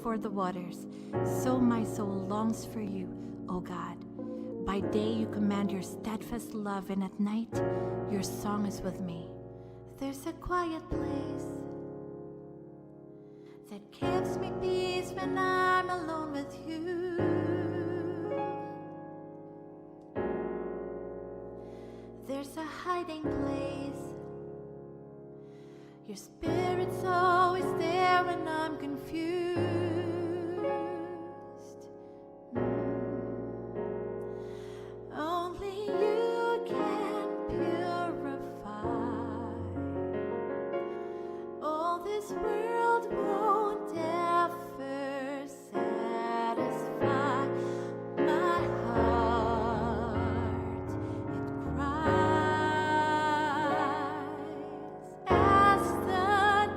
for the waters, so my soul longs for you, O God. By day you command your steadfast love, and at night your song is with me. There's a quiet place that gives me peace when I'm alone with you. There's a hiding place. Your spirit's always there when I'm confused. Only you can purify. All this world won't ever satisfy my heart. It cries as the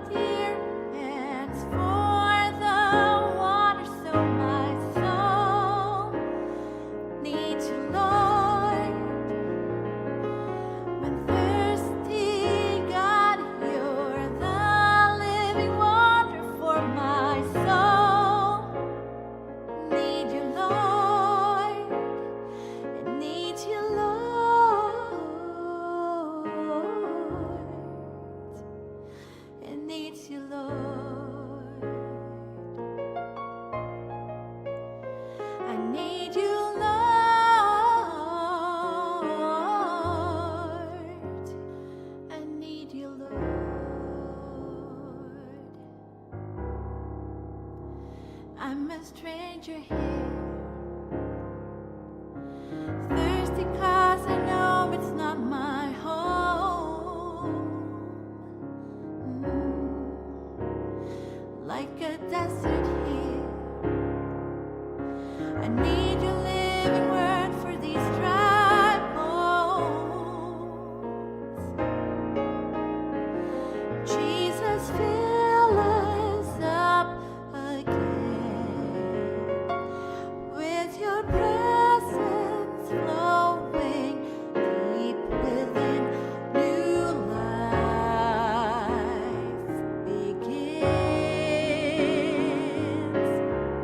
deer pants for the water, so my soul needs you, Lord. When thirsty, God, you're the living water for my soul. Need you, Lord. It needs you, Lord. It needs you, Lord. I need you, Lord. I need you, Lord. I'm a stranger here, thirsty 'cause I know it's not my home. Like a desert here, I need your living word for these dry bones. Jesus, fill us up again with your presence flowing deep within. New life begins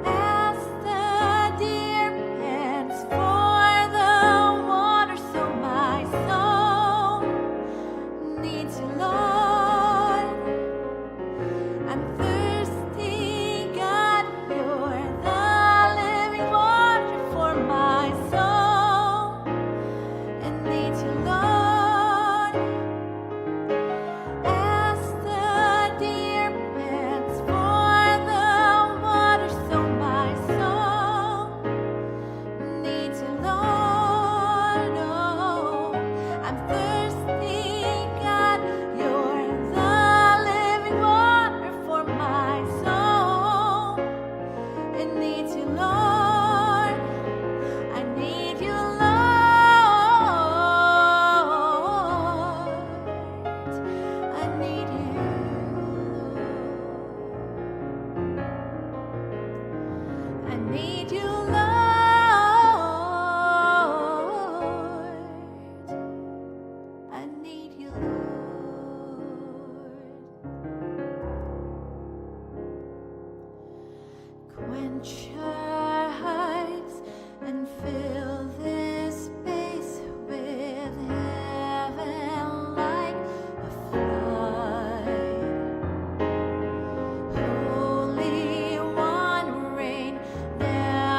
as the deer pants for the water, so my soul needs you, Lord. I'm thirsty, God, you're the living water for my soul. It needs you, Lord. As the deer pants for the water, so my soul needs you, Lord. Oh, I'm thirsty, God, you're the living water for my soul. It needs you, Lord. I need you, Lord. I need you, Lord. I need you, Lord. I need you, Lord. Quench our hearts and fill this space with heaven like a flood. Holy One, rain down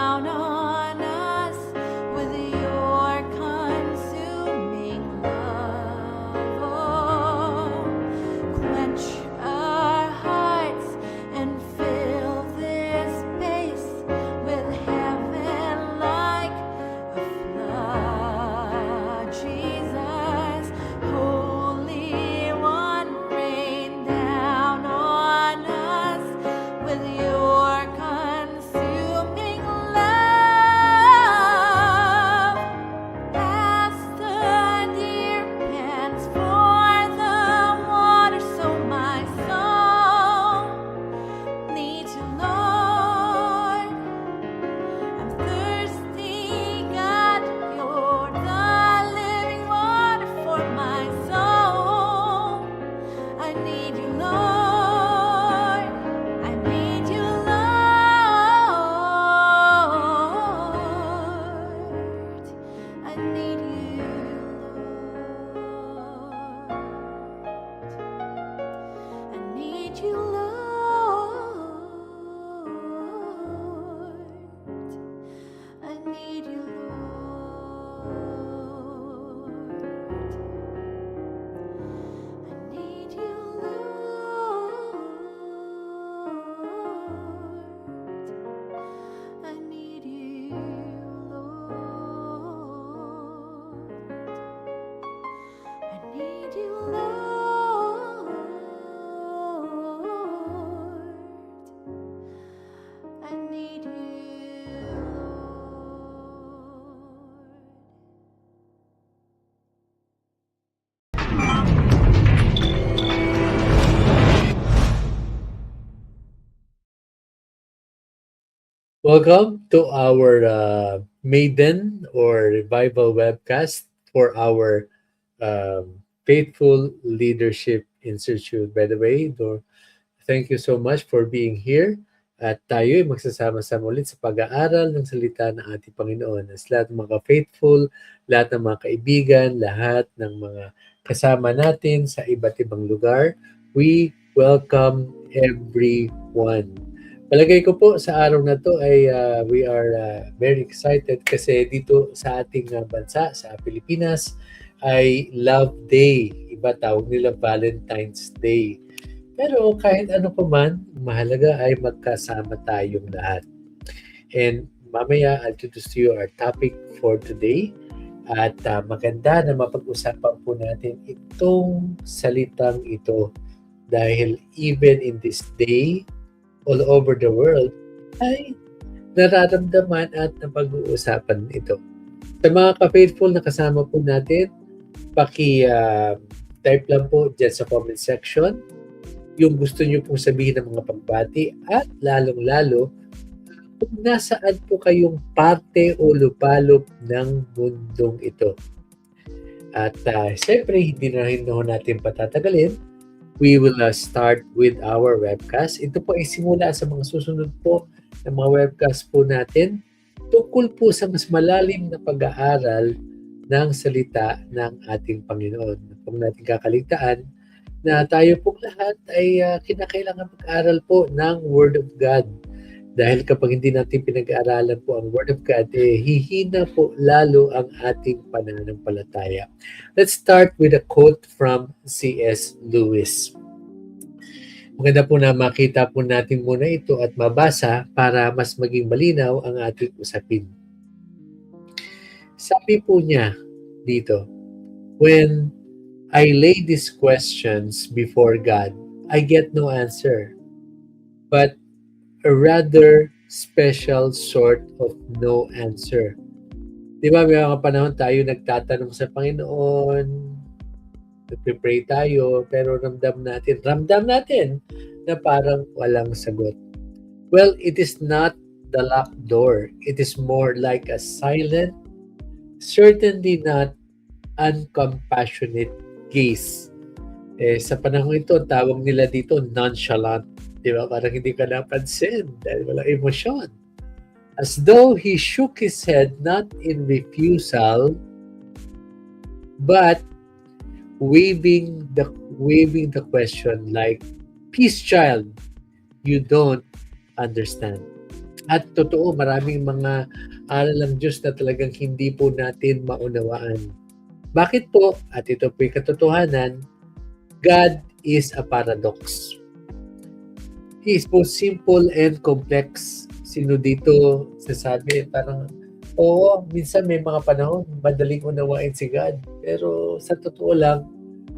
Welcome to our maiden or revival webcast for our Faithful Leadership Institute. By the way, thank you so much for being here. At tayo ay magsasama-sama ulit sa pag-aaral ng salita ng ating Panginoon. As lahat ng mga faithful, lahat ng mga kaibigan, lahat ng mga kasama natin sa iba't ibang lugar, we welcome everyone. Palagay ko po sa araw na to ay we are very excited kasi dito sa ating bansa, sa Pilipinas, ay Love Day. Iba tawag nila Valentine's Day. Pero kahit ano pa man, mahalaga ay magkasama tayong lahat. And mamaya, I'll introduce to you our topic for today. At maganda na mapag-usapan po natin itong salitang ito. Dahil even in this day, all over the world, ay nararamdaman at napag-uusapan ito. Sa mga ka-faithful na kasama po natin, type lang po dyan sa comment section yung gusto nyo pong sabihin ng mga pagbati at lalong-lalo kung nasaan po kayong parte o lupalop ng mundong ito. At siyempre, hindi na rin natin patatagalin. We will start with our webcast. Ito po ay simula sa mga susunod po ng mga webcast po natin tungkol po sa mas malalim na pag-aaral ng salita ng ating Panginoon. Kung natin kakalitaan na tayo po lahat ay kinakailangan mag-aral po ng Word of God. Dahil kapag hindi natin pinag-aaralan po ang Word of God, hihina po lalo ang ating pananampalataya. Let's start with a quote from C.S. Lewis. Maganda po na makita po natin muna ito at mabasa para mas maging malinaw ang ating usapin. Sabi po niya dito, when I lay these questions before God, I get no answer, but a rather special sort of no answer. Di ba, may mga panahon tayo nagtatanong sa Panginoon, nagpipray tayo, pero ramdam natin na parang walang sagot. Well, it is not the locked door. It is more like a silent, certainly not uncompassionate gaze. Sa panahon ito, tawag nila dito nonchalant. Di ba? Parang hindi ka napansin dahil walang emosyon. As though he shook his head not in refusal, but waving the question like, peace child, you don't understand. At totoo, maraming mga aral ng Diyos na talagang hindi po natin maunawaan. Bakit po? At ito po yung katotohanan, God is a paradox. He is both simple and complex. Sino dito sasabi, parang, oo, minsan may mga panahon, madaling unawain si God. Pero sa totoo lang,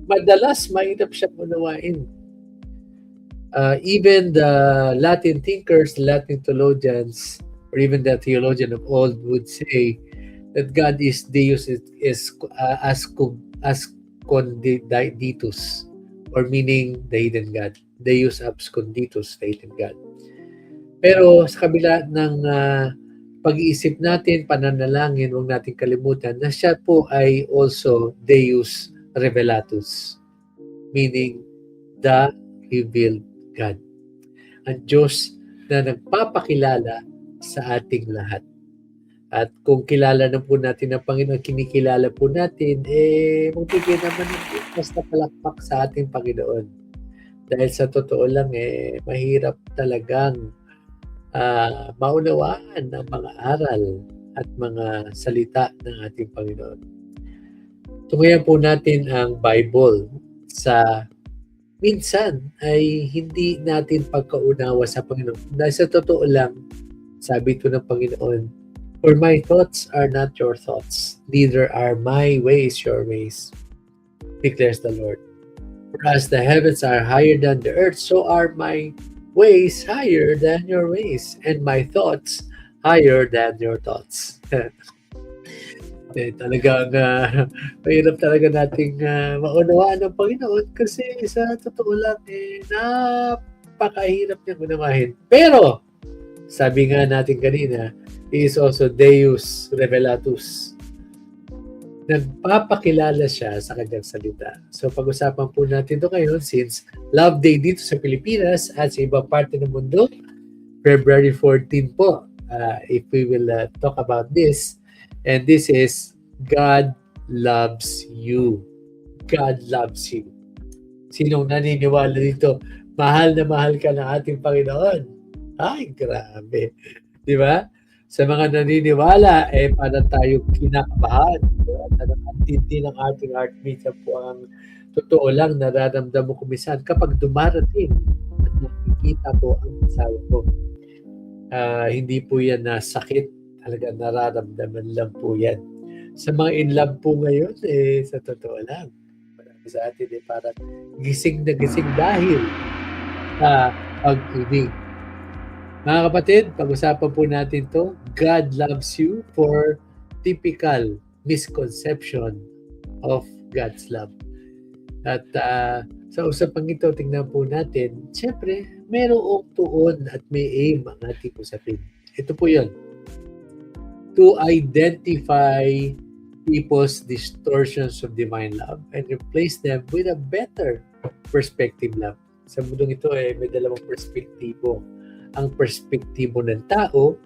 madalas mahirap siya unawain. Even the Latin thinkers, Latin theologians, or even the theologian of old would say that God is Deus Asconditus, or meaning the hidden God. Deus Absconditus, the hidden God. Pero sa kabila ng pag-iisip natin, pananalangin, huwag natin kalimutan na siya po ay also Deus Revelatus, meaning the revealed God. Ang Diyos na nagpapakilala sa ating lahat. At kung kilala na po natin ang Panginoon, kinikilala po natin, magbigay naman ng basta palakpak sa ating Panginoon. Dahil sa totoo lang, mahirap talagang maunawaan ang mga aral at mga salita ng ating Panginoon. Tungayan po natin ang Bible. Sa minsan ay hindi natin pagkaunawa sa Panginoon. Dahil sa totoo lang, sabi ito ng Panginoon, for my thoughts are not your thoughts, neither are my ways your ways, declares the Lord. For as the heavens are higher than the earth, so are my ways higher than your ways, and my thoughts higher than your thoughts. Talagang mahirap talaga nating maunawaan ng Panginoon kasi sa totoo lang, napakahirap niyang unawahin. Pero, Sabi nga natin kanina, He is also Deus Revelatus. Nagpapakilala siya sa kanyang salita. So pag-usapan po natin ito ngayon since Love Day dito sa Pilipinas at sa ibang parte ng mundo, February 14 po. If we will talk about this, and this is God loves you. God loves you. Sinong naniniwala dito? Mahal na mahal ka ng ating Panginoon. Ay, grabe. Di ba? Sa mga naniniwala, para tayo kinakabahan. At ang tindi ng ating heartbeat po ang totoo lang nararamdaman ko minsan kapag dumarating at nakikita ko ang asawa ko. Hindi po yan na sakit. Talaga nararamdaman lang po yan. Sa mga in love po ngayon, sa totoo lang. Marami sa atin parang gising na gising dahil sa pag-ibig. Mga kapatid, pag-usapan po natin to. God loves you for typical misconception of God's love. At sa usapang ito, tingnan po natin, siyempre, mayroong tuon at may aim ang ating usapin. Ito po yun. To identify people's distortions of divine love and replace them with a better perspective love. Sa mundong ito, may dalawang perspektibo. Ang perspektibo ng tao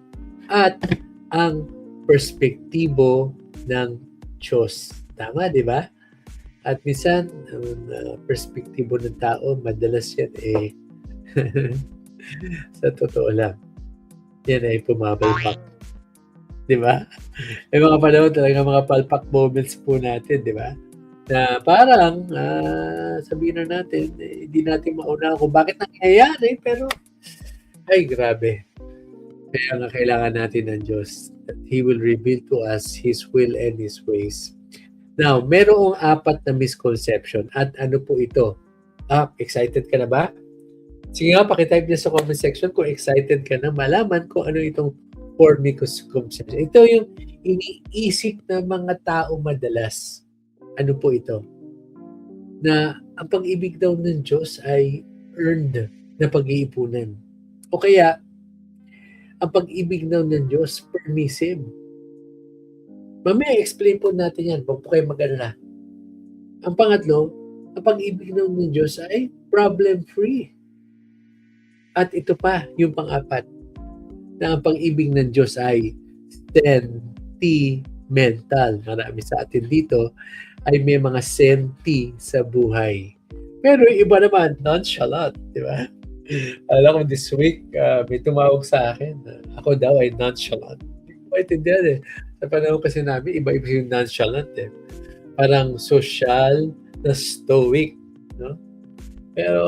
at ang perspektibo ng Diyos. Tama, di ba? At minsan, ang perspektibo ng tao, madalas yan sa totoo lang, yan ay pumabalpak. Di ba? May mga panahon talaga mga palpak moments po natin, di ba? Na parang, sabihin na natin, hindi natin mauna kung bakit nangyayari, pero ay, grabe. Kaya nga kailangan natin ng Diyos that He will reveal to us His will and His ways. Now, merong 4 na misconception. At ano po ito? Excited ka na ba? Sige nga, pakitype niya sa comment section kung excited ka na malaman kung ano itong 4 misconception. Ito yung iniisip ng mga tao madalas. Ano po ito? Na ang pag-ibig daw ng Diyos ay earned na pag-iipunan. O kaya, ang pag-ibig daw ng Diyos, permissive. Mamaya explain po natin yan. Huwag po kayo mag-alala. Ang pangatlo, ang pag-ibig daw ng Diyos ay problem-free. At ito pa, yung pang-4, na ang pag-ibig ng Diyos ay sentimental. Marami sa atin dito ay may mga senti sa buhay. Pero yung iba naman, nonchalant, di ba? Alam ko this week, may tumawag sa akin. Ako daw ay nonchalant. Hindi ko maintindihan Sa panahon kasi namin, iba-iba yung nonchalant Parang social na stoic. No? Pero,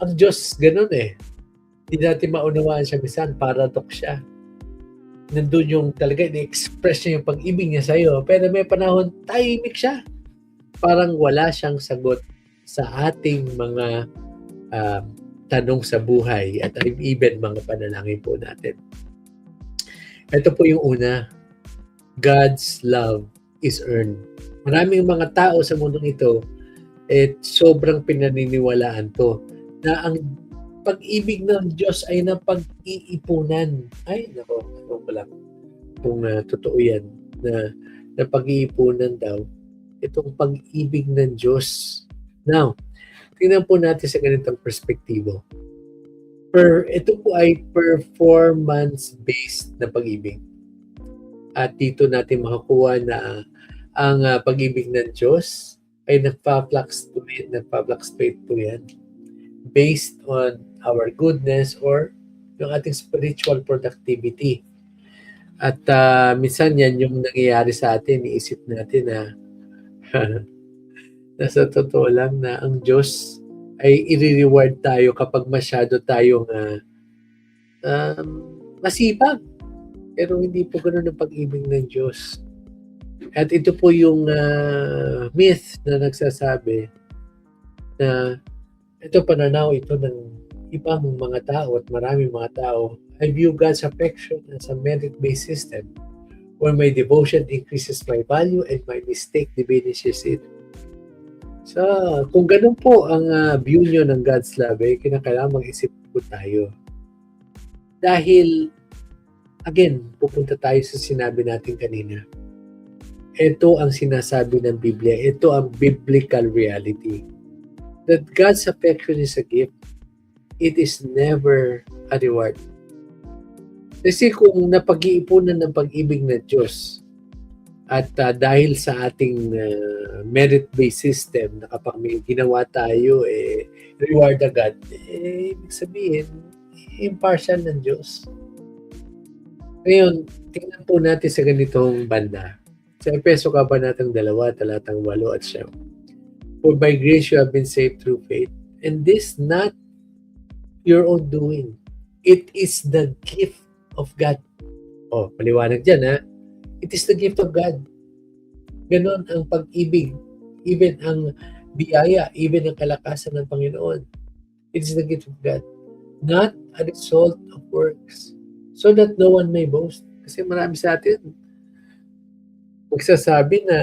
ang Diyos, ganun Hindi natin maunawaan siya minsan, paradox siya. Nandun yung talaga, i-express niya yung pag-ibig niya sa'yo. Pero may panahon, tahimik siya. Parang wala siyang sagot sa ating mga tanong sa buhay at even mga panalangin po natin. Ito po yung una. God's love is earned. Maraming mga tao sa mundong ito sobrang pinaniniwalaan to na ang pag-ibig ng Diyos ay napag-iipunan. Ay, nako, ano ko lang. Kung totoo yan na pag-iipunan daw itong pag-ibig ng Diyos. Now, tingnan po natin sa ganitong perspektibo. Ito po ay performance-based na pag-ibig. At dito natin makakuha na ang pag-ibig ng Diyos ay nagpa-fluctuate po yan based on our goodness or yung ating spiritual productivity. At minsan yan yung nangyayari sa atin, iisip natin na nasa totoo lang na ang Diyos ay i-reward tayo kapag masyado tayong masipag. Pero hindi po ganoon ang pag-ibig ng Diyos. At ito po yung myth na nagsasabi na ito pananaw ito ng ibang mga tao at maraming mga tao. I view God's affection as a merit-based system where my devotion increases my value and my mistake diminishes it. So, kung ganun po ang view nyo ng God's love, kinakailangan mag-isip po tayo. Dahil, again, pupunta tayo sa sinabi natin kanina. Ito ang sinasabi ng Biblia. Ito ang biblical reality. That God's affection is a gift. It is never a reward. Kasi kung napag-iipunan ng pag-ibig ng Diyos at dahil sa ating merit-based system na kapag may ginawa tayo, reward agad, ibig sabihin, impartial ng Diyos. Ngayon, tingnan po natin sa ganitong banda. Sa Efeso Kabanatang 2, talatang 8 at 9. For by grace you have been saved through faith, and this not your own doing. It is the gift of God. Oh, paliwanag dyan ha. It is the gift of God. Ganon ang pag-ibig, even ang biyaya, even ang kalakasan ng Panginoon. It is the gift of God. Not a result of works. So that no one may boast. Kasi marami sa atin magsasabi na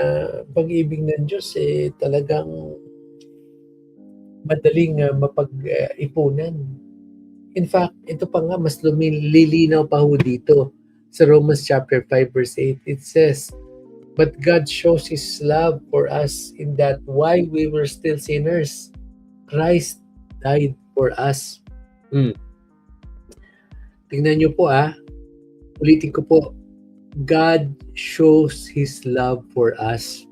pag-ibig ng Diyos talagang madaling mapag-ipunan. In fact, ito pa nga, mas lumilinaw pa ho dito sa Romans chapter 5 verse 8. It says, but God shows His love for us in that while we were still sinners, Christ died for us. Tingnan nyo po ulitin ko po, God shows His love for us.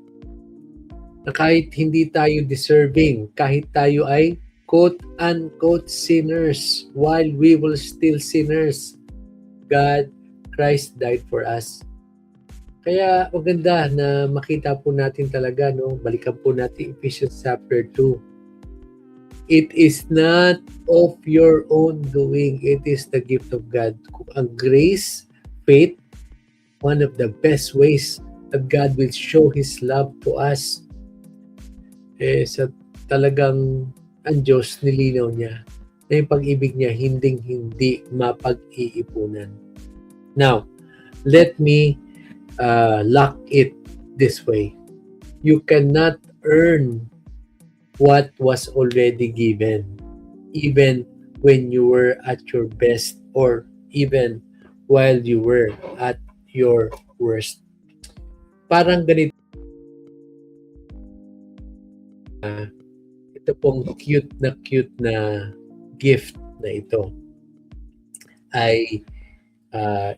Na kahit hindi tayo deserving, kahit tayo ay quote-unquote sinners, while we were still sinners, Christ died for us. Kaya maganda na makita po natin talaga, no? Balikan po natin Ephesians chapter 2. It is not of your own doing, it is the gift of God. Ang grace, faith, one of the best ways that God will show His love to us. Sa talagang ang Diyos, nilinaw niya na yung pag-ibig niya hindi mapag-iipunan. Now, let me lock it this way. You cannot earn what was already given, even when you were at your best or even while you were at your worst. Parang ganito. Ito pong cute na gift na ito ay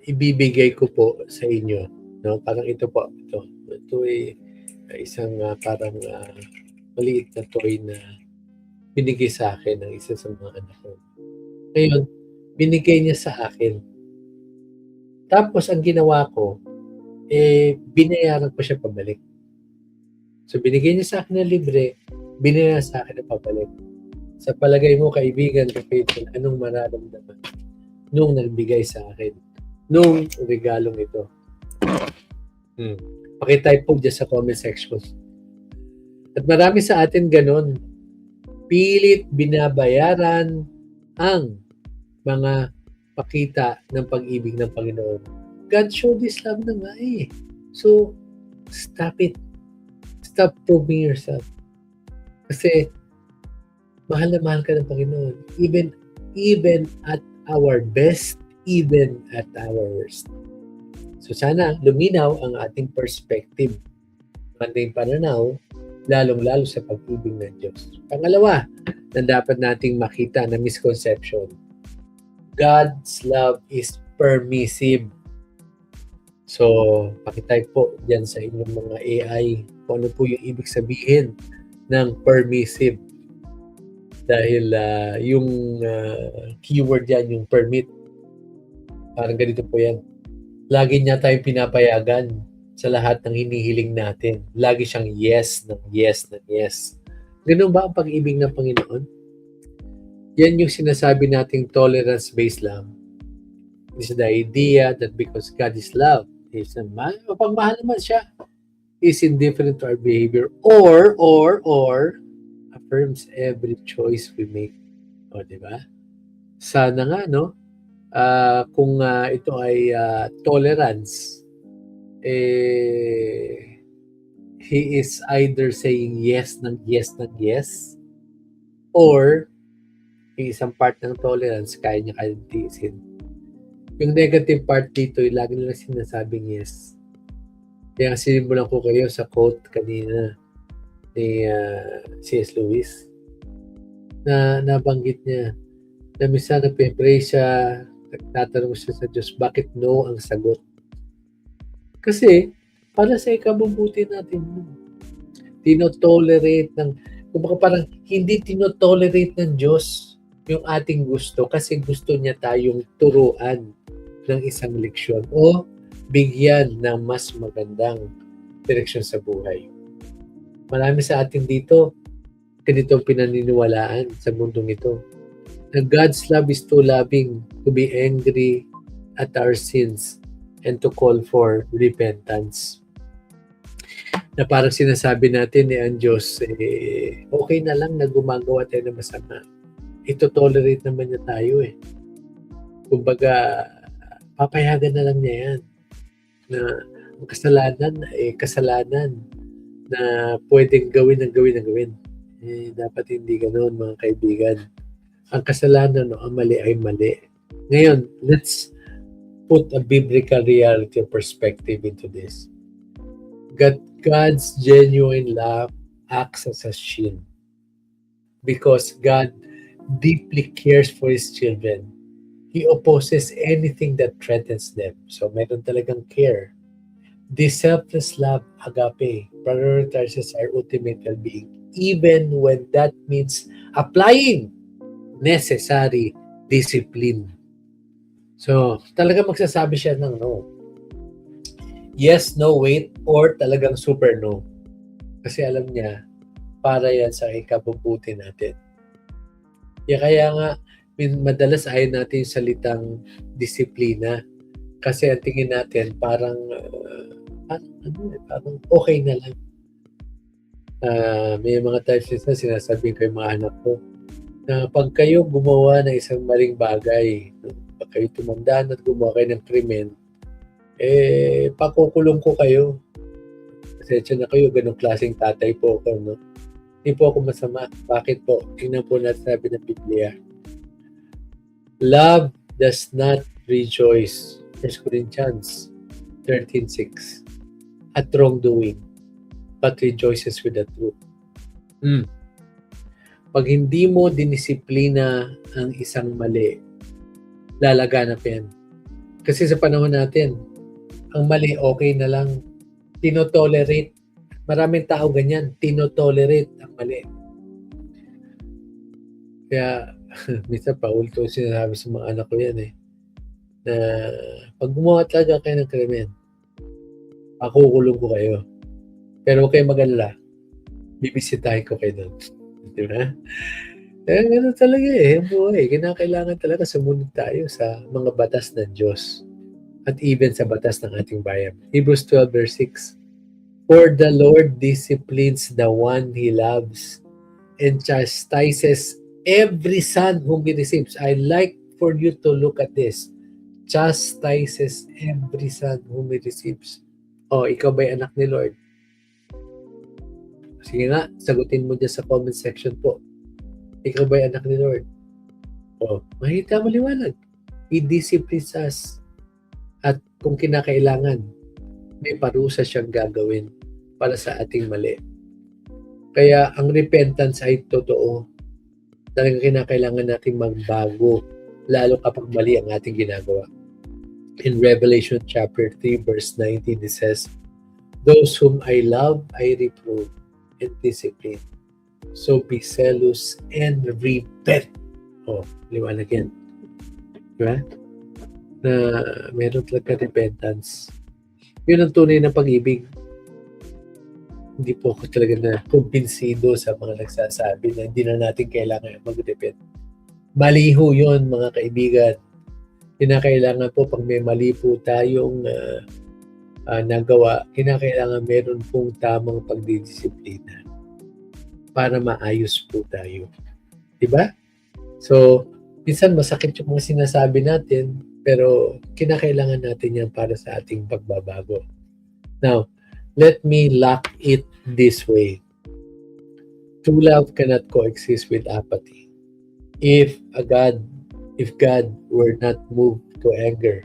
ibibigay ko po sa inyo. No? Parang ito po. Ito ay isang parang maliit na toy na binigay sa akin ng isa sa mga anak ko. Ngayon, binigay niya sa akin. Tapos, ang ginawa ko, binayaran ko siya pabalik. So, binigay niya sa akin na libre, binayaran sa akin na pabalik. Sa palagay mo, kaibigan, kapatid, anong mararamdaman nung nagbigay sa akin, nung regalong ito? Pakitype po dyan sa comment section. At marami sa atin ganun. Pilit binabayaran ang mga pakita ng pag-ibig ng Panginoon. God showed His love na nga So, stop it. Stop proving yourself. Kasi, mahal na mahal ka ng Panginoon. Even at our best, even at our worst. So, sana luminaw ang ating perspective, ang ating pananaw, lalong-lalo sa pag-ibig ng Diyos. Pangalawa, na dapat nating makita na misconception. God's love is permissive. So, pakitype po dyan sa inyong mga AI kung ano po yung ibig sabihin ng permissive. Dahil yung keyword yan, yung permit, parang ganito po yan. Lagi niya tayong pinapayagan sa lahat ng hinihiling natin. Lagi siyang yes ng yes ng yes. Ganun ba ang pag-ibig ng Panginoon? Yan yung sinasabi nating tolerance-based love. It's the idea that because God is love, mapagmahal naman siya, is indifferent to our behavior or affirms every choice we make. O, diba? Sana nga, no? Kung ito ay tolerance, he is either saying yes ng yes ng yes, or yung isang part ng tolerance, kaya niya kayang tiisin. Yung negative part dito, yung lagi nila sinasabing yes. Kaya sinimulan ko kayo sa quote kanina ni C.S. Lewis na nabanggit niya na minsan nagpe-pray siya, nagtatanong siya sa Diyos, bakit no ang sagot? Kasi para sa ikabubuti natin, tinotolerate ng, kumbaga parang hindi tinotolerate ng Diyos yung ating gusto kasi gusto niya tayong turuan ng isang leksyon o bigyan ng mas magandang direksyon sa buhay. Marami sa atin dito, ganito ang pinaniniwalaan sa mundong ito. Na God's love is too loving to be angry at our sins and to call for repentance. Na parang sinasabi natin ang Diyos, okay na lang na gumagawa tayo ng masama. Ito tolerate naman niya tayo Kumbaga, papayagan na lang niya yan. Na ang kasalanan kasalanan na pwedeng gawin ng gawin. Dapat hindi ganoon, mga kaibigan. Ang kasalanan o ang mali ay mali. Ngayon, let's put a biblical reality perspective into this. God's genuine love acts as a shield because God deeply cares for His children. He opposes anything that threatens them. So, meron talagang care. This selfless love, agape, prioritizes our ultimate well-being, even when that means applying necessary discipline. So, talaga magsasabi siya ng no. Yes, no, wait, or talagang super no. Kasi alam niya, para yan sa ikabubuti natin. Kaya nga, madalas ayaw natin yung salitang disiplina. Kasi ang tingin natin, parang okay na lang. May mga times na sinasabihin ko yung mga anak ko, na pag kayo gumawa ng isang maling bagay, pag kayo tumandaan at gumawa kayo ng krimen, pakukulong ko kayo. Pasensya na kayo, ganong klaseng tatay po ako, no? Hindi po ako masama. Bakit po? Tingnan po natin sabi ng Biblia. Love does not rejoice, 1 Corinthians 13:6, at wrongdoing, but rejoices with the truth. Pag hindi mo dinisiplina ang isang mali, lalaganap yan. Kasi sa panahon natin, ang mali okay na lang, tinotolerate. Maraming tao ganyan, tinotolerate ang mali. Kaya, minsan paulit-ulit sinasabi sa mga anak ko yan na pag gumawa talaga kayo ng krimen, pakukulong ko kayo. Pero huwag kayong mag-alala, bibisitahin ko kayo doon. Di ba? Gano'n talaga buhay. Kinakailangan talaga sumunod tayo sa mga batas ng Diyos at even sa batas ng ating bayan. Hebrews 12:6. For the Lord disciplines the one He loves and chastises every son whom He receives. I like for you to look at this. Chastises every son whom He receives. Ikaw ba'y anak ni Lord? Sige nga, sagutin mo dyan sa comment section po. Ikaw ba'y anak ni Lord? Mahita maliwanag. He disciplines us. At kung kinakailangan, may parusa siyang gagawin para sa ating mali. Kaya ang repentance ay totoo. Talagang kinakailangan natin magbago, lalo kapag mali ang ating ginagawa. In Revelation chapter 3 verse 19, it says, those whom I love, I reprove and discipline. So be zealous and repent. Liwanag yan. Diba? Na meron talaga repentance. Yun ang tunay na pag-ibig. Hindi po ako talaga na kumbinsido sa mga nagsasabi na hindi na natin kailangan mag-repent. Mali ho yun, mga kaibigan. Kinakailangan po pag may mali po tayong nagawa, kinakailangan meron pong tamang pagdidisiplina para maayos po tayo. Diba? So, minsan masakit yung mga sinasabi natin, pero kinakailangan natin yan para sa ating pagbabago. Now, let me lock it this way. True love cannot coexist with apathy. If God were not moved to anger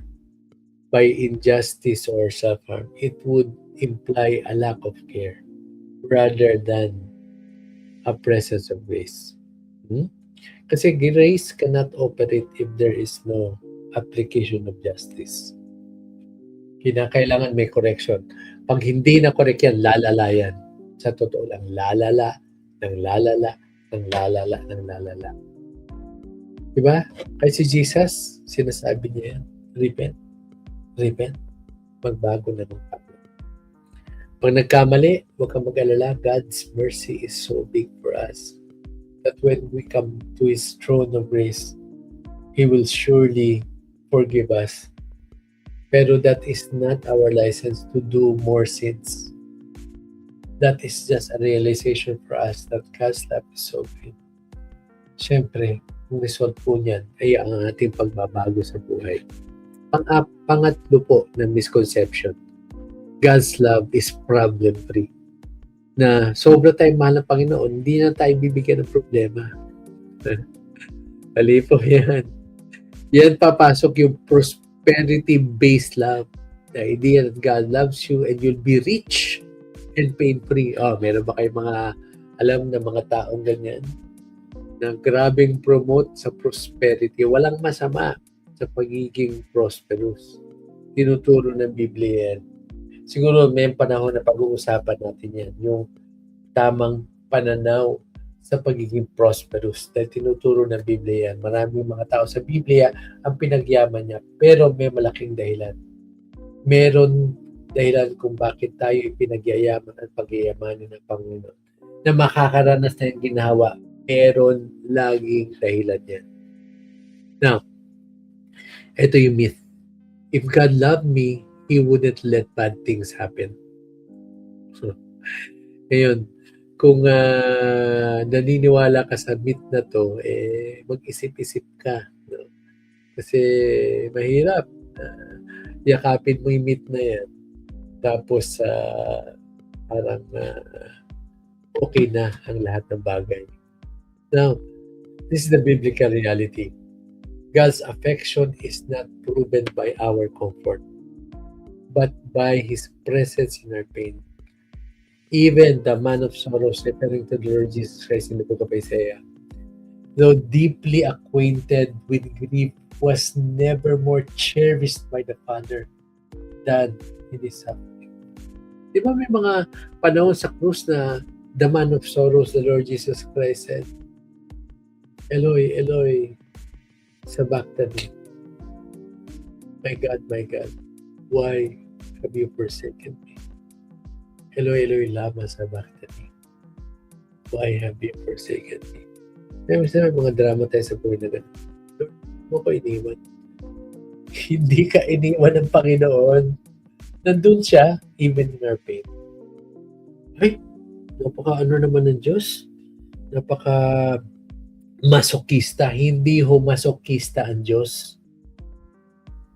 by injustice or self-harm, it would imply a lack of care rather than a presence of grace. Hmm? Kasi grace cannot operate if there is no application of justice. Kinakailangan may correction. Pag hindi na correct yan, lalala yan. Sa totoo lang, lalala, ng lalala, ng lalala, ng lalala. Diba? Kaya si Jesus, sinasabi niya yan, repent, repent, magbago na ng pagod. Pag nagkamali, huwag kang mag-alala, God's mercy is so big for us that when we come to His throne of grace, He will surely forgive us. Pero that is not our license to do more sins. That is just a realization for us that God's love is so great. Siyempre, ang result po niyan ay ang ating pagbabago sa buhay. Pangatlo po na misconception, God's love is problem-free. Na sobra tayong mahal ng Panginoon, hindi na tayo bibigyan ng problema. Mali po yan. Yan papasok yung prosperity-based love. The idea that God loves you and you'll be rich and pain-free. Oh, meron ba kayong mga alam na mga taong ganyan? Na grabing promote sa prosperity. Walang masama sa pagiging prosperous. Tinuturo ng Biblia yan. Siguro may panahon na pag-uusapan natin yan. Yung tamang pananaw sa pagiging prosperous. Dahil tinuturo ng Biblia yan. Maraming mga tao sa Biblia ang pinagyaman niya. Pero may malaking dahilan. Meron dahilan kung bakit tayo ipinagyayaman at pagyayamanin ng Panginoon. Na makakaranas na yung ginawa. Meron laging dahilan yan. Now, ito yung myth. If God loved me, He wouldn't let bad things happen. So, ngayon, kung naniniwala ka sa myth na to, mag-isip-isip ka. No? Kasi mahirap. Yakapin mo yung myth na yan. Tapos, parang okay na ang lahat ng bagay. Now, this is the biblical reality. God's affection is not proven by our comfort, but by His presence in our pain. Even the man of sorrows, referring to the Lord Jesus Christ in the book of Isaiah, though deeply acquainted with grief, was never more cherished by the Father than in His suffering. Di ba may mga panahon sa krus na the man of sorrows, the Lord Jesus Christ said, Eloi, Eloi, sabachthani. My God, why have you forsaken me? Eloi, Eloi, lama sabachthani. Why have you forsaken me? Kaya may mga drama tayo sa buhay na gano'n. Lord, mo ko iniwan. Hindi ka iniwan ng Panginoon. Nandun siya, even in our pain. Ay, napaka-ano naman ng Diyos? Napaka-masokista. Hindi ho masokista ang Diyos.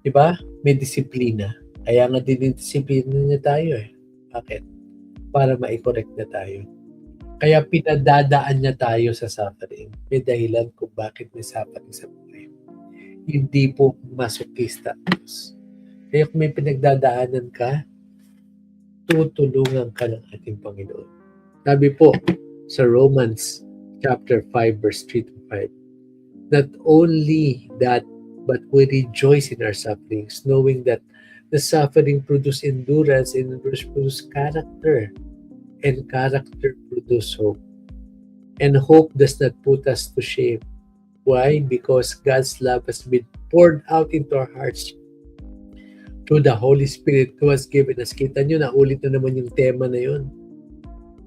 Diba? May disiplina. Kaya nga dinidisiplina niya tayo eh. Bakit? Para ma-correct na tayo. Kaya pinadadaan niya tayo sa suffering. May dahilan kung bakit may suffering sa buhay. Hindi po masokista ang Diyos. Kaya kung may pinagdadaanan ka, tutulungan ka ng ating Panginoon. Sabi po sa Romans chapter 5 verse 3 to 5, not only that, but we rejoice in our sufferings, knowing that the suffering produce endurance, and endurance produce character, and character produce hope. And hope does not put us to shame. Why? Because God's love has been poured out into our hearts through the Holy Spirit who has given us. Kita nyo, naulit na naman yung tema na yun.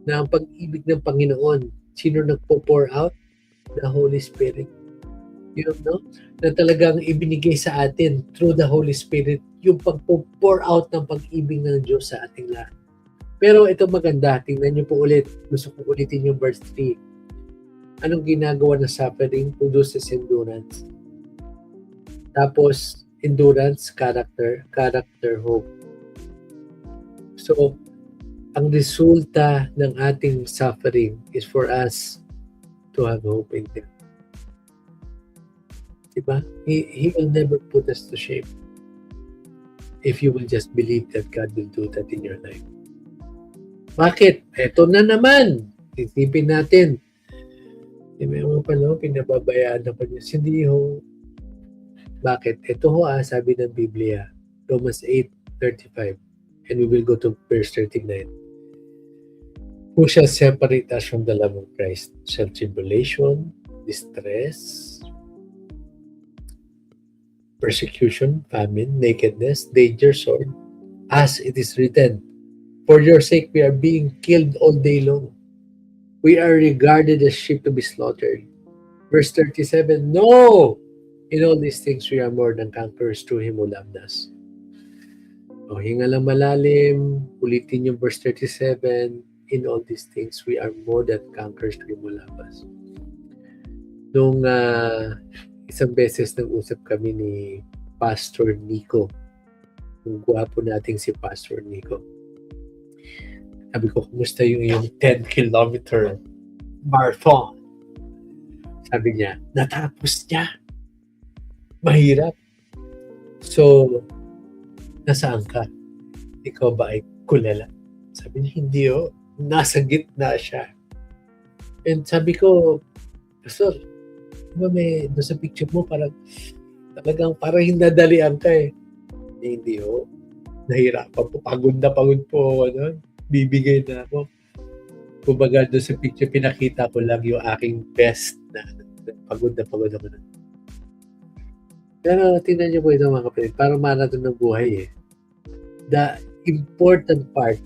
Na ang pag-ibig ng Panginoon, sino nagpo-pour out? The Holy Spirit. You know, na talagang ibinigay sa atin through the Holy Spirit yung pag-pour out ng pag-ibig ng Diyos sa ating lahat. Pero ito maganda, tingnan nyo po ulit. Gusto ko ulitin yung verse 3. Anong ginagawa ng suffering? Produces endurance. Tapos, endurance, character, hope. So, Ang resulta ng ating suffering is for us to have hope in Him. Diba? He will never put us to shame if you will just believe that God will do that in your life. Bakit? Eto na naman. Isipin natin. May mga panahon, pinababayaan na pa niya. Hindi ho. Bakit? Ito ho sabi ng Biblia, Romans 8:35. And we will go to verse 39. Who shall separate us from the love of Christ? Shall tribulation, distress, persecution, famine, nakedness, danger, sword? As it is written, for your sake we are being killed all day long. We are regarded as sheep to be slaughtered. Verse 37, no! In all these things we are more than conquerors through Him who loved us. O, hinga lang malalim, ulitin yung verse 37, in all these things we are more than conquerors through Him who loved us. Nung isang beses nag-usap kami ni Pastor Nico, yung gwapo nating si Pastor Nico. Sabi ko, kumusta yung 10-kilometer marathon? Sabi niya, natapos niya. Mahirap. So, nasaan ka? Ikaw ba ay kulala? Sabi niya, hindi oh. Nasa gitna siya. And sabi ko, Pastor, diba doon sa picture mo, talagang hinadalian ka eh. Hindi oh. Nahirapan po. Pagod po. Bibigay na ako. Kumbaga doon sa picture, pinakita ko lang yung aking best na pagod ako na. Pero tingnan niyo po ito mga kapatid, parang marathon ng buhay eh. The important part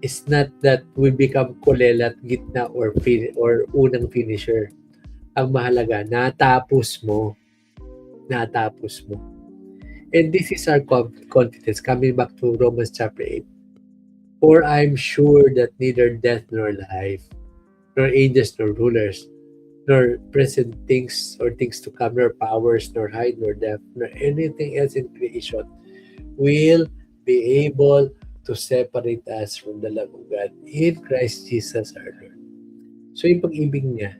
is not that we become kulela at gitna or unang finisher. Ang mahalaga, natapos mo. And this is our confidence. Coming back to Romans chapter 8. For I'm sure that neither death nor life, nor angels nor rulers, nor present things or things to come, nor powers, nor height, nor depth, nor anything else in creation will be able to separate us from the love of God in Christ Jesus our Lord. So yung pag-ibig niya,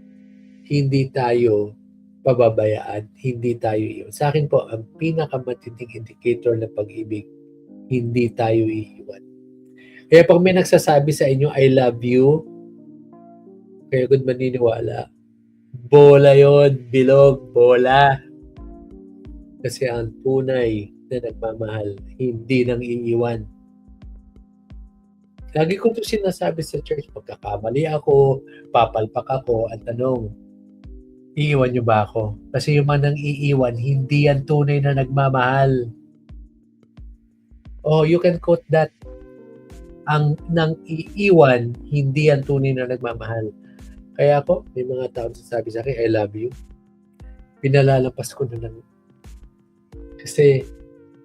hindi tayo pababayaan, hindi tayo iiwan. Sa akin po, ang pinakamatinding indicator ng pag-ibig, hindi tayo iiwan. Kaya pag may nagsasabi sa inyo, I love you, kaya good maniniwala, bola yon, bilog, bola. Kasi ang tunay na nagmamahal, hindi nang iiwan. Lagi ko ito sinasabi sa church, pagkakamali ako, papalpak ako, ang tanong, iiwan niyo ba ako? Kasi yung mga nang iiwan, hindi yan tunay na nagmamahal. Oh, you can quote that. Ang nang iiwan, hindi yan tunay na nagmamahal. Kaya ako, may mga tao sasabi sa akin, I love you. Pinalalampas ko na lang. Kasi,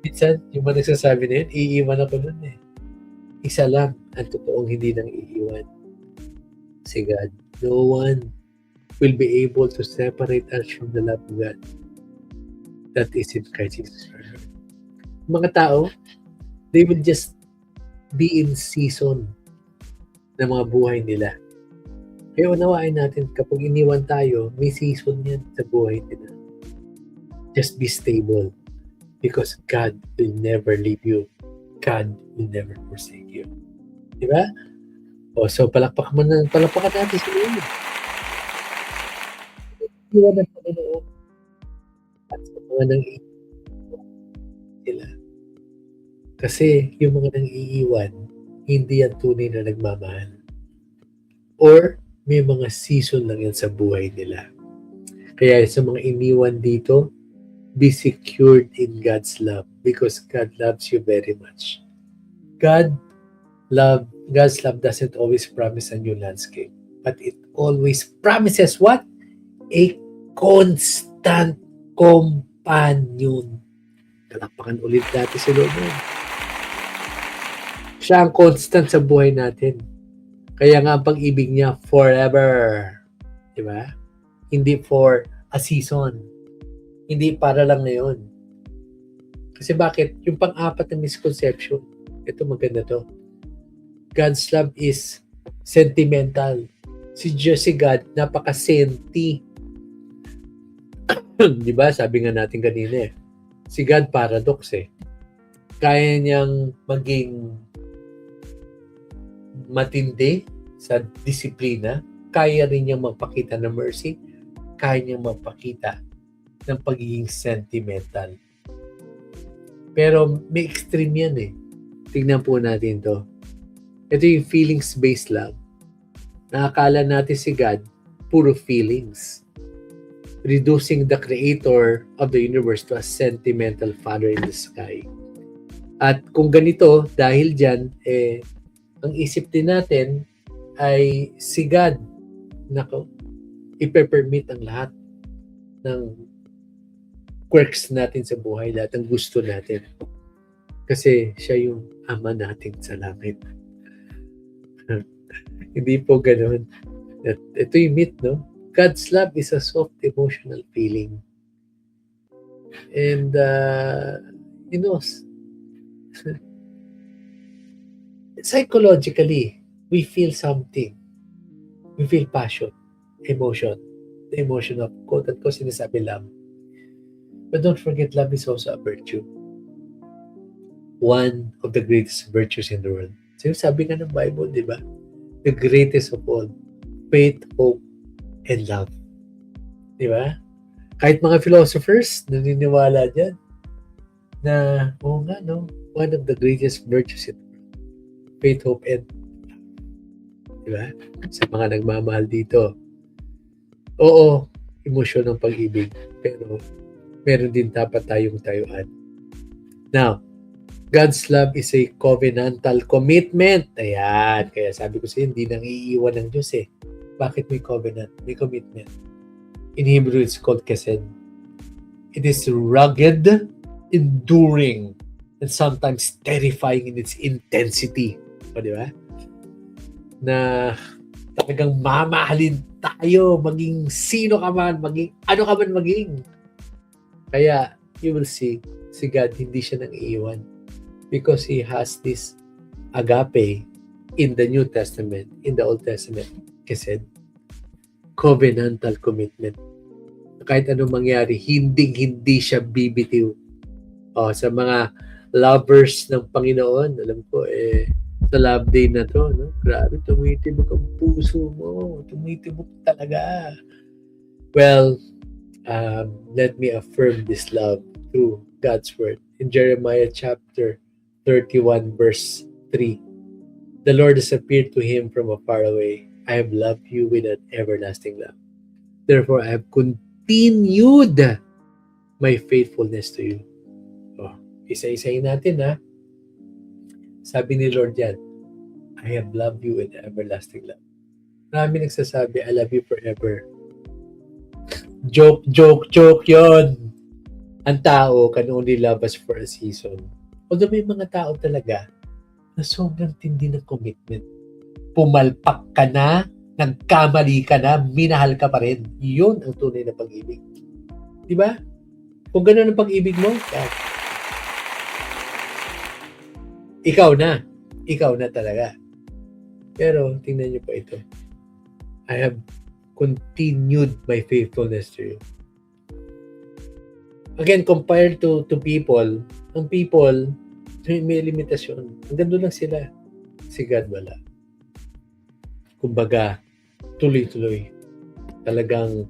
minsan, yung mga nagsasabi na yun, iiwan ako nun eh. Isa lang, ang totoong hindi nang iiwan. Si God. No one will be able to separate us from the love of God that is in Christ Jesus. Mga tao, they will just be in season ng mga buhay nila. Kaya unawain natin, kapag iniwan tayo, may season yan sa buhay nila. Just be stable because God will never leave you. God will never forsake you. Diba? O, so palakpakan natin si Lord. Iwan ng Panginoon at sa mga nang-iiwan sila. Kasi yung mga nang-iiwan, hindi yan tunay na nagmamahal. Or may mga season lang yan sa buhay nila. Kaya sa mga iniwan dito, be secured in God's love because God loves you very much. God's love doesn't always promise a new landscape, but it always promises what? A constant companion. Kalakpakan ulit natin si Lord. Siya ang constant sa buhay natin. Kaya nga ang pag-ibig niya forever. Diba? Hindi for a season. Hindi para lang ngayon. Kasi bakit? Yung pang-apat na misconception, ito maganda to. God's love is sentimental. Si God, napaka-senti. Di ba? Sabi nga natin kanina si God paradox Kaya niyang maging matindi sa disiplina, kaya rin niyang magpakita ng mercy, kaya niyang magpakita ng pagiging sentimental. Pero may extreme yan Tingnan po natin to. Ito yung feelings-based love. Nakakala natin si God, puro feelings. Reducing the creator of the universe to a sentimental father in the sky. At kung ganito, dahil dyan, ang isip din natin ay si God, ipe-permit ang lahat ng quirks natin sa buhay, lahat ng gusto natin. Kasi siya yung ama natin sa langit. Hindi po ganun. Ito yung myth, no? God's love is a soft emotional feeling. And, psychologically, we feel something. We feel passion, emotion. The emotion of, quote-unquote, sinasabi love. But don't forget, love is also a virtue. One of the greatest virtues in the world. So, sabi nga ng Bible, di ba? The greatest of all. Faith, hope, and love. Di ba? Kahit mga philosophers, naniniwala dyan na, nga, no? One of the greatest virtues in the world. Faith, hope, and love. Di ba? Sa mga nagmamahal dito. Oo, emosyon ng pag-ibig. Pero, meron din dapat tayong tayuan. Now, God's love is a covenantal commitment. Ayan. Kaya sabi ko sa'yo, hindi nang iiwan ng Diyos Bakit may covenant? May commitment. In Hebrew, it's called kesed. It is rugged, enduring, and sometimes terrifying in its intensity. O, di ba? Na talagang mamahalin tayo, maging sino ka man, maging ano ka man maging. Kaya, you will see, si God, hindi siya nang iiwan. Because He has this agape in the New Testament, in the Old Testament, kesed. Covenantal commitment. Kahit anong mangyari, hindi siya bibitiw. Sa mga lovers ng Panginoon, alam ko, sa love day na to, no? Grabe, tumitibok ang puso mo. Tumitibok talaga. Well, let me affirm this love through God's word. In Jeremiah chapter 31, verse 3, the Lord has appeared to him from afar away. I have loved you with an everlasting love. Therefore, I have continued my faithfulness to you. Isa-isahin natin Sabi ni Lord yan, I have loved you with everlasting love. Marami nagsasabi, I love you forever. Joke yon. Ang tao can only love us for a season. Although may mga tao talaga na sobrang tindi ng commitment. Pumalpak ka na, nagkamali ka na, minahal ka pa rin. Yun ang tunay na pag-ibig. Diba? Kung gano'n ang pag-ibig mo, ikaw na talaga. Pero, tingnan niyo po ito. I have continued my faithfulness to you. Again, compared to people, ang people, may limitasyon. Hanggang doon lang sila. Si God wala. Kumbaga, tuloy-tuloy. Talagang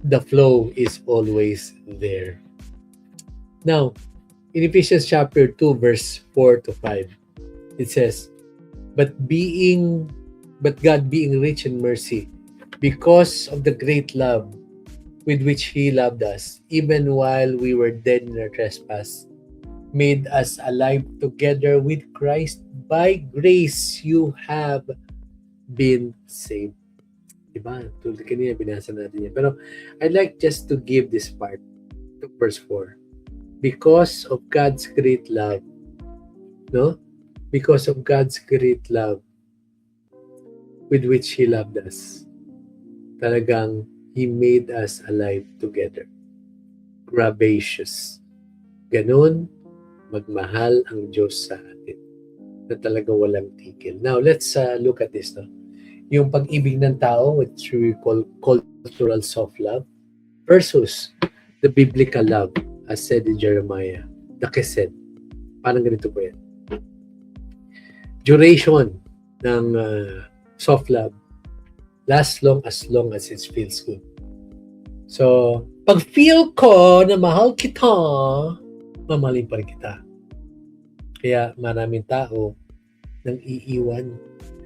the flow is always there. Now, in Ephesians chapter 2, verse 4 to 5, it says, But God being rich in mercy, because of the great love with which He loved us, even while we were dead in our trespass, made us alive together with Christ. By grace you have been saved. Diba? Tulad kanina, binasa natin yan. Pero I'd like just to give this part to verse 4. Because of God's great love, no? Because of God's great love with which He loved us, talagang He made us alive together. Gracious. Ganun, magmahal ang Diyos sa atin. na talaga walang tigil. Now, let's look at this. No? Yung pag-ibig ng tao, which we call cultural soft love, versus the biblical love, as said in Jeremiah, the kesed. Parang ganito po yan. Duration ng soft love lasts long as it feels good. So, pag feel ko na mahal kita, mamahalin pa rin kita. Kaya maraming tao nang iiwan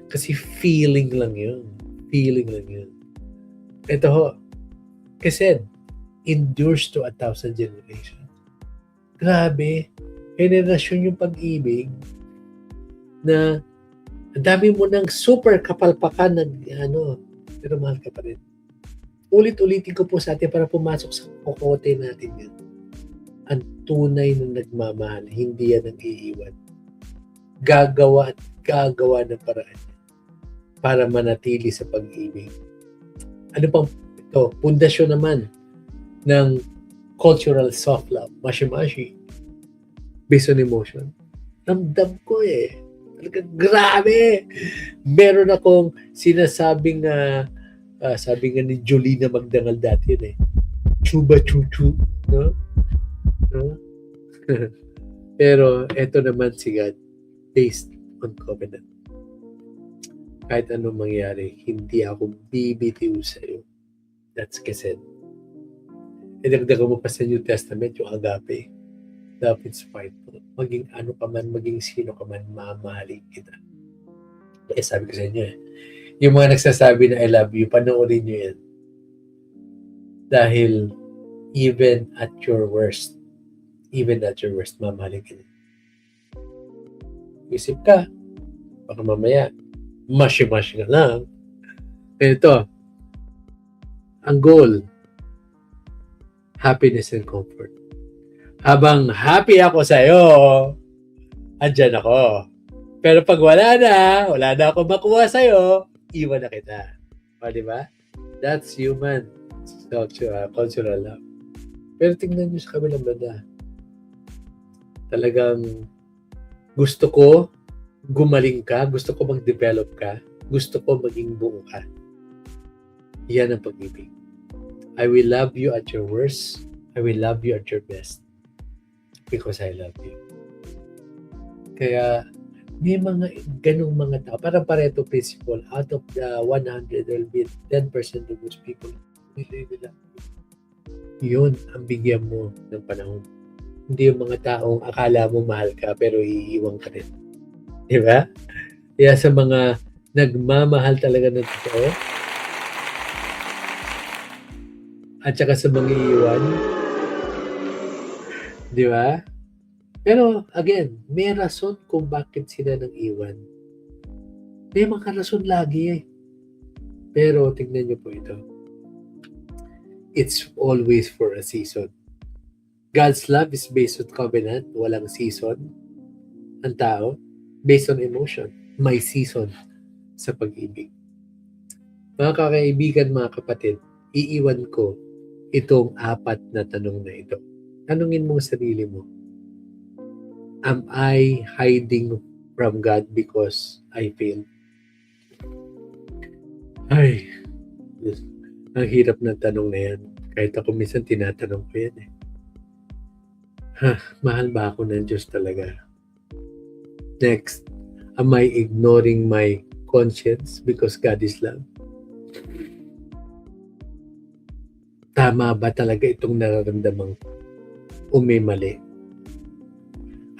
kasi feeling lang yun. Feeling lang yun. Ito ho, kasi endures to 1,000 generations. Grabe, generasyon yung pag-ibig na ang dami mo ng super kapalpakan pero mahal ka pa rin. Ulit-ulitin ko po sa atin para pumasok sa kokote natin yun. Ang tunay na nagmamahal, hindi yan ang iiwan. Gagawa at gagawa ng paraan para manatili sa pag-ibig. Ano pang ito? Pundasyon naman ng cultural soft love, mashi-mashi, based on emotion. Ramdam ko talagang grabe. Meron akong sinasabing sabi nga ni Jolina Magdangal dati yun chuba chuchu, no? Pero eto naman si God, based on covenant. Kahit anong mangyari, hindi ako bibitiw sa'yo. That's kesed. Idagdagan mo pa sa New Testament yung agape. Love is spiteful. Maging ano ka man, maging sino ka man, mamahalin kita. Sabi ko sa inyo yung mga nagsasabi na I love you, panoorin nyo yan. Dahil even at your worst, mamahalin ka. Isip ka, baka mamaya, mashi-mashi ka lang. Ito, ang goal, happiness and comfort. Habang happy ako sa'yo, andyan ako. Pero pag wala na ako makuha sa'yo, iwan na kita. O, di ba? That's human cultural love. Pero tingnan nyo sa kabilang banda. Talagang gusto ko gumaling ka, gusto ko mag-develop ka, gusto ko maging buo ka. Yan ang pag-ibig. I will love you at your worst. I will love you at your best. Because I love you. Kaya, may mga ganong mga tao. Parang Pareto principle. Out of the 100, there will be 10% of those people who really love you. Yun ang bigyan mo ng panahon. Hindi yung mga taong akala mo mahal ka pero iiwan ka rin. Diba? Kaya sa mga nagmamahal talaga ng totoo at saka sa mga iiwan, diba? Pero again, may rason kung bakit sila nang iwan. May mga rason lagi Pero tingnan niyo po ito. It's always for a season. God's love is based on covenant, walang season. Ang tao, based on emotion, may season sa pag-ibig. Mga kakaibigan, mga kapatid, iiwan ko itong 4 na tanong na ito. Tanungin mo ang sarili mo. Am I hiding from God because I failed? Ay, ang hirap ng tanong na yan. Kahit ako minsan tinatanong ko yan mahal ba ako ng Diyos talaga? Next, am I ignoring my conscience because God is love? Tama ba talaga itong nararamdaman ko? O may mali?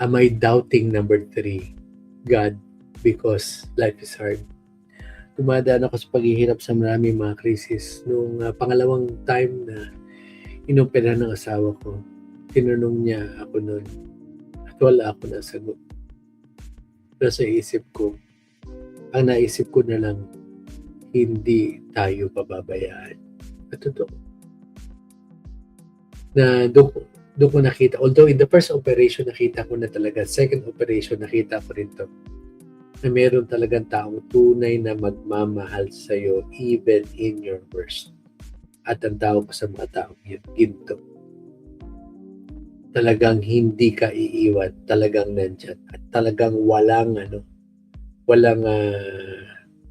Am I doubting number 3, God, because life is hard? Dumadaan ako sa paghihirap sa maraming mga krisis. Nung pangalawang time na inoperahan ng asawa ko, tinanong niya ako noon at wala ako na sagot. Pero sa isip ko, ang naisip ko na lang, hindi tayo pababayaan. At totoo. Na doon ko nakita, although in the first operation nakita ko na talaga, second operation nakita ko rin to, na meron talagang taong tunay na magmamahal sa'yo even in your worst. At ang tao ko sa mga taong yun, ginto. Talagang hindi ka iiwan, talagang nandyan, at talagang walang walang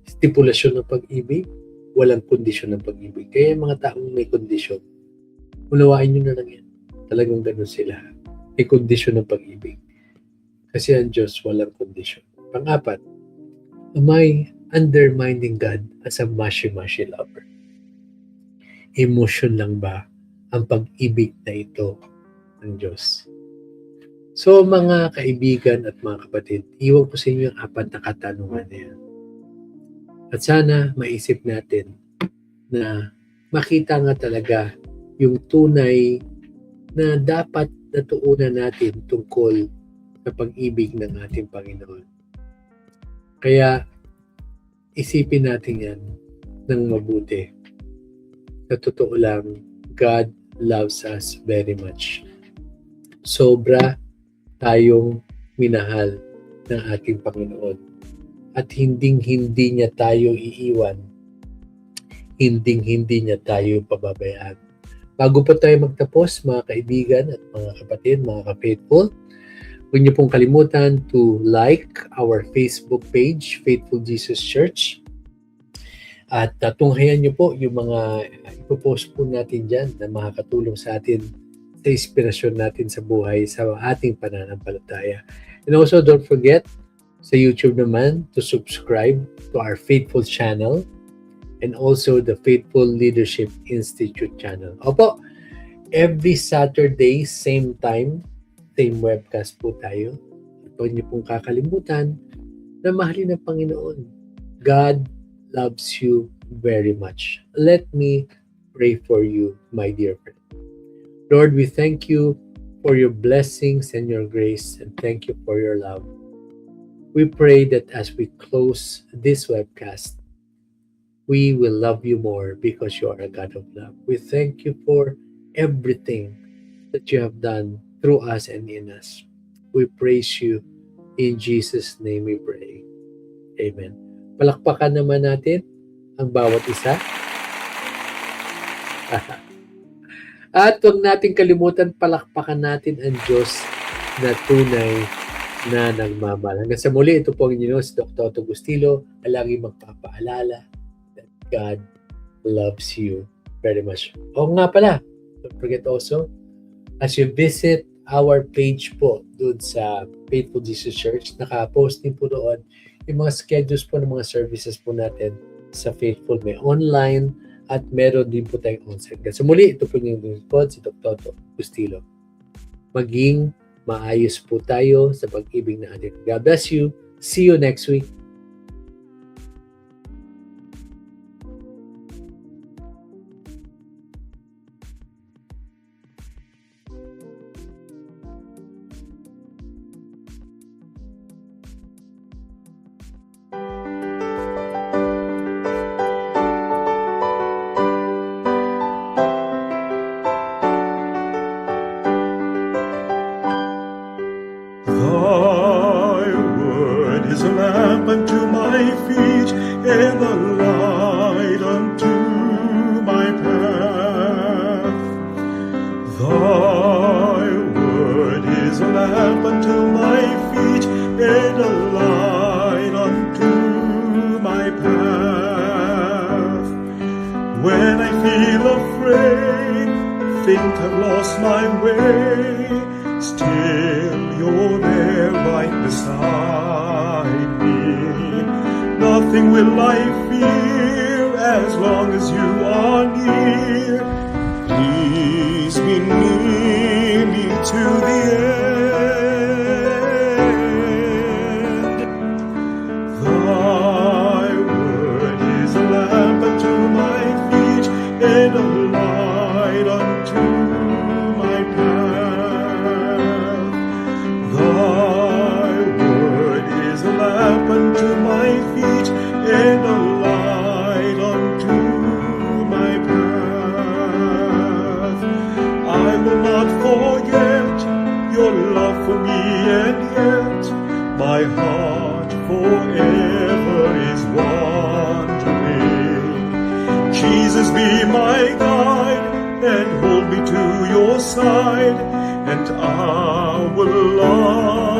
stipulasyon ng pag-ibig, walang kondisyon ng pag-ibig. Kaya yung mga taong may kondisyon, unawain nyo na lang yan. Talagang ganun sila. May kondisyon ng pag-ibig. Kasi ang Diyos walang kondisyon. Pang-apat, am I undermining God as a mushy-mushy lover? Emotion lang ba ang pag-ibig na ito ng Diyos? So mga kaibigan at mga kapatid, iwan ko sa inyo ang apat na katanungan na yan. At sana maisip natin na makita nga talaga yung tunay na dapat natuunan natin tungkol sa pag-ibig ng ating Panginoon. Kaya isipin natin yan ng mabuti. Sa totoo lang, God loves us very much. Sobra tayong minahal ng ating Panginoon. At hinding-hindi niya tayo iiwan. Hinding-hindi niya tayo pababayaan. Bago po tayo magtapos, mga kaibigan at mga kapatid, mga ka-faithful, huwag niyo pong kalimutan to like our Facebook page, Faithful Jesus Church. At tunghayan niyo po yung mga ipopost po natin dyan na makakatulong sa atin sa inspirasyon natin sa buhay sa ating pananampalataya. And also, don't forget sa YouTube naman to subscribe to our Faithful channel and also the Faithful Leadership Institute channel. Opo, every Saturday, same time, same webcast po tayo. Huwag niyo pong kakalimutan na mahalin ng Panginoon. God loves you very much. Let me pray for you, my dear friend. Lord, we thank you for your blessings and your grace, and thank you for your love. We pray that as we close this webcast, we will love you more because you are a God of love. We thank you for everything that you have done through us and in us. We praise you. In Jesus' name we pray. Amen. Palakpakan naman natin ang bawat isa. At huwag natin kalimutan, palakpakan natin ang Diyos na tunay na nagmamahal. Hanggang sa muli, ito po ang inyo si Dr. Otto Gustilo, lagi magpapaalala that God loves you very much. O nga pala, don't forget also, as you visit our page po doon sa Faithful Jesus Church, naka-post din po doon yung mga schedules po ng mga services po natin sa Faithful. May online at meron din po tayong on-site. So muli, ito po yung lingkod, si Dr. Otto Gustilo. Maging maayos po tayo sa pag-ibig na atin. God bless you. See you next week. Thy word is a lamp unto my feet, and a light unto my path. Thy word is a lamp unto my feet, and a light unto my path. When I feel afraid, think I've lost my way, still you're there right beside me. Nothing will I fear as long as you are near. Please be near me to the end. Thy word is a lamp unto my feet, and a light unto my path. Thy word is a lamp unto my feet, and a light unto my path. I will not forget your love for me, and yet my heart forever is wandering. Jesus, be my guide and hold me to your side, and I will love